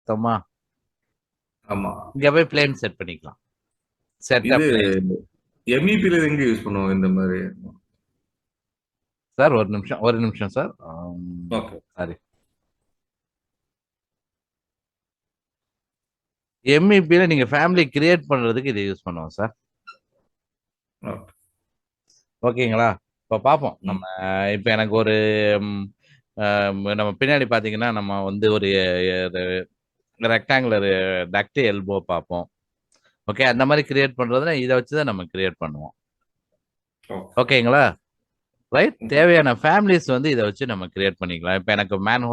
பார்த்தோமா? ஆமா. இங்க போய் பிளேன் செட் பண்ணிக்கலாம். செட் இது அப் பிளேன். MEPல எங்க யூஸ் பண்ணுவோம் இந்த மாதிரி? சார் ஒரு நிமிஷம் சார். ஓகே. சாரி. MEPல நீங்க ஃபேமிலி கிரியேட் பண்றதுக்கு இதை யூஸ் பண்ணுவோம் சார். ஓகே. ஓகேங்களா? இப்போ பார்ப்போம். ம். நம்ம இப்போ எனக்கு ஒரு நம்ம பின்னாடி பார்த்தீங்கன்னா நம்ம வந்து ஒரு ரெக்டாங்குலர் டக்ட் எல்போ பார்ப்போம். ஓகே, அந்த மாதிரி கிரியேட் பண்றதுனா இதை வச்சு தான் நம்ம கிரியேட் பண்ணுவோம். ஓகே. ஓகேங்களா? ரைட். ம். தேவையான ஃபேமிலிஸ் வந்து இதை வச்சு நம்ம கிரியேட் பண்ணிக்கலாம். இப்போ எனக்கு மேன்